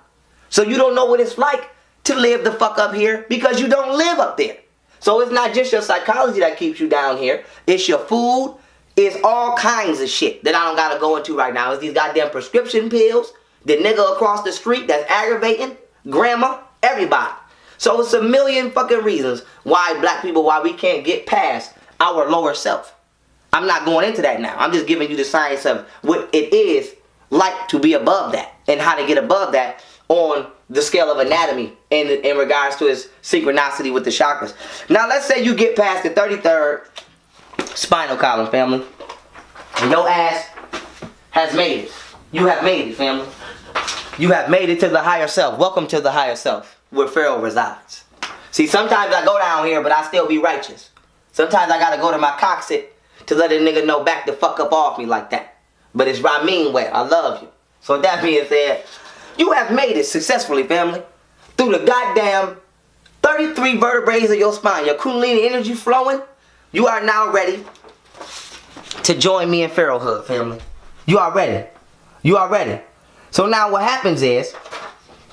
So you don't know what it's like to live the fuck up here because you don't live up there. So it's not just your psychology that keeps you down here. It's your food. It's all kinds of shit that I don't gotta go into right now. It's these goddamn prescription pills, the nigga across the street that's aggravating, grandma, everybody. So it's a million fucking reasons why black people, why we can't get past our lower self. I'm not going into that now. I'm just giving you the science of what it is like to be above that and how to get above that on the scale of anatomy in regards to its synchronicity with the chakras. Now let's say you get past the 33rd spinal column, family, and your ass has made it. You have made it, family. You have made it to the higher self. Welcome to the higher self, where Pharaoh resides. See, sometimes I go down here, but I still be righteous. Sometimes I gotta go to my coccyx to let a nigga know back the fuck up off me like that. But it's I mean well. I love you. So with that being said, you have made it successfully, family. Through the goddamn 33 vertebrae of your spine. Your Kundalini energy flowing you are now ready to join me in Pharaohhood, family. You are ready. You are ready. So now what happens is,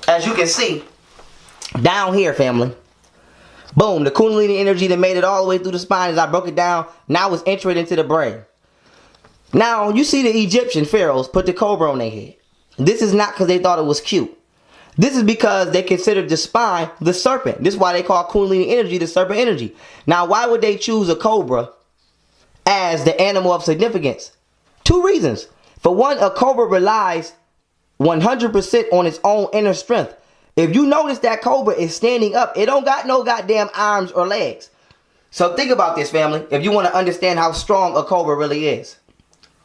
as you can see, down here, family, boom, the Kundalini energy that made it all the way through the spine as I broke it down, now it's entering into the brain. Now, you see the Egyptian pharaohs put the cobra on their head. This is not because they thought it was cute. This is because they considered the spine the serpent. This is why they call Kundalini energy the serpent energy. Now, why would they choose a cobra as the animal of significance? Two reasons. For one, a cobra relies 100% on its own inner strength. If you notice that cobra is standing up, it don't got no goddamn arms or legs. So think about this, family, if you want to understand how strong a cobra really is.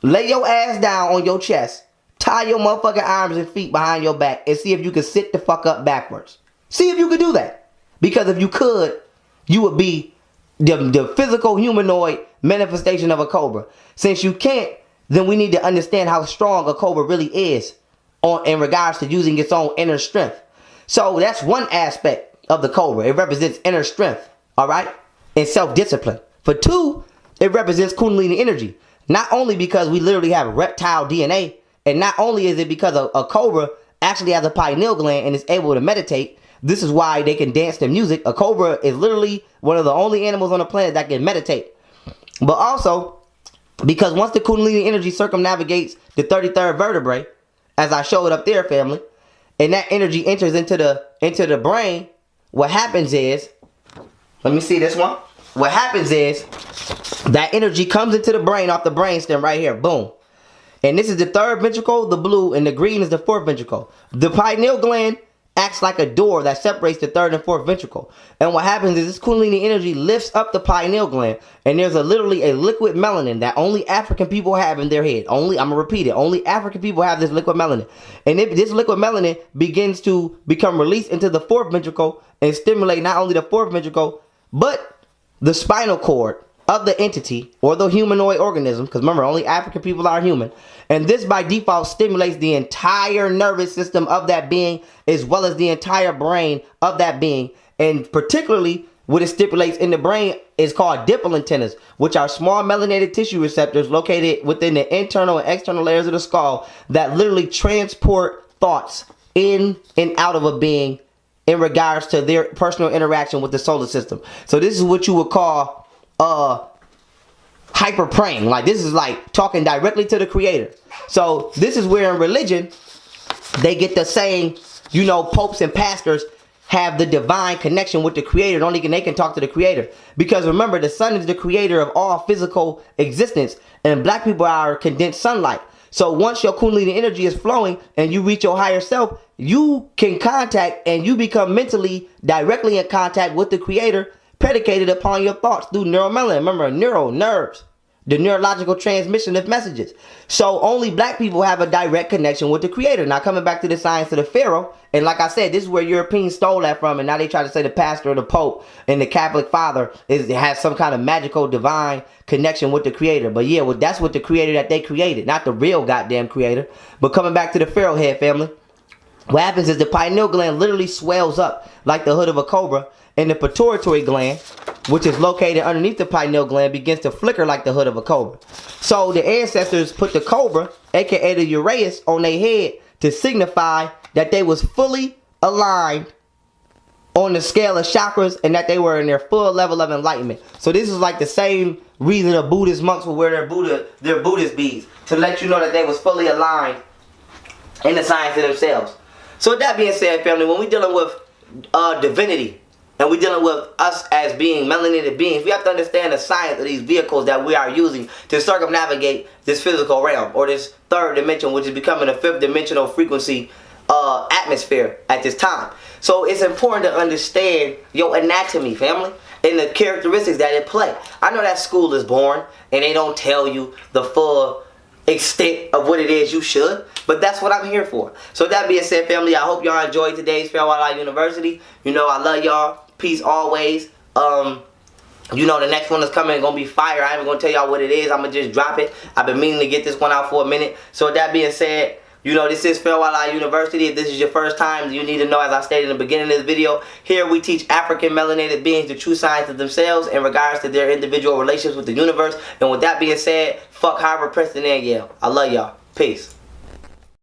Lay your ass down on your chest. Tie your motherfucking arms and feet behind your back and see if you can sit the fuck up backwards. See if you can do that. Because if you could, you would be the physical humanoid manifestation of a cobra. Since you can't, then we need to understand how strong a cobra really is in regards to using its own inner strength. So that's one aspect of the cobra. It represents inner strength, all right, and self-discipline. For two, it represents Kundalini energy. Not only because we literally have reptile DNA, and not only is it because a cobra actually has a pineal gland and is able to meditate. This is why they can dance to music. A cobra is literally one of the only animals on the planet that can meditate. But also, because once the Kundalini energy circumnavigates the 33rd vertebrae, as I showed up there, family, and that energy enters into the brain, what happens is, let me see this one. What happens is, that energy comes into the brain off the brainstem right here, boom. And this is the third ventricle, the blue, and the green is the fourth ventricle. The pineal gland acts like a door that separates the third and fourth ventricle. And what happens is this Kundalini energy lifts up the pineal gland, and there's literally a liquid melanin that only African people have in their head. I'm going to repeat it. Only African people have this liquid melanin. And this liquid melanin begins to become released into the fourth ventricle and stimulate not only the fourth ventricle, but the spinal cord of the entity or the humanoid organism, because remember, only African people are human, and this by default stimulates the entire nervous system of that being as well as the entire brain of that being. And particularly what it stimulates in the brain is called dipple antennas, which are small melanated tissue receptors located within the internal and external layers of the skull that literally transport thoughts in and out of a being in regards to their personal interaction with the solar system. So this is what you would call hyper praying. Like, this is like talking directly to the creator. So this is where in religion they get the saying, you know, popes and pastors have the divine connection with the creator. Only they can talk to the creator, because remember, the sun is the creator of all physical existence, and black people are condensed sunlight. So once your Kundalini energy is flowing and you reach your higher self, you can contact and you become mentally directly in contact with the creator, predicated upon your thoughts through neuromelanin. Remember, nerves, the neurological transmission of messages. So only black people have a direct connection with the creator. Now, coming back to the science of the pharaoh, and like I said, this is where Europeans stole that from, and now they try to say the pastor or the pope and the Catholic father has some kind of magical divine connection with the creator. But yeah, well, that's what the creator that they created, not the real goddamn creator. But coming back to the pharaoh head, family, what happens is the pineal gland literally swells up like the hood of a cobra, and the pituitary gland, which is located underneath the pineal gland, begins to flicker like the hood of a cobra. So the ancestors put the cobra, aka the Uraeus, on their head to signify that they was fully aligned on the scale of chakras and that they were in their full level of enlightenment. So this is like the same reason the Buddhist monks would wear their Buddhist beads, to let you know that they was fully aligned in the science of themselves. So with that being said, family, when we're dealing with divinity, and we're dealing with us as being melanated beings, we have to understand the science of these vehicles that we are using to circumnavigate this physical realm, or this third dimension, which is becoming a fifth dimensional frequency atmosphere at this time. So it's important to understand your anatomy, family, and the characteristics that it play. I know that school is boring and they don't tell you the full extent of what it is you should, but that's what I'm here for. So that being said, family, I hope y'all enjoyed today's Farewell University. You know I love y'all. Peace always. You know the next one is coming, gonna be fire. I ain't gonna tell y'all what it is. I'm gonna just drop it. I've been meaning to get this one out for a minute. So with that being said, You know, this is Farewell University. If this is your first time, you need to know, as I stated in the beginning of this video, here we teach African melanated beings the true science of themselves in regards to their individual relationships with the universe. And with that being said, fuck Harvard, Princeton, and Yale. I love y'all. Peace.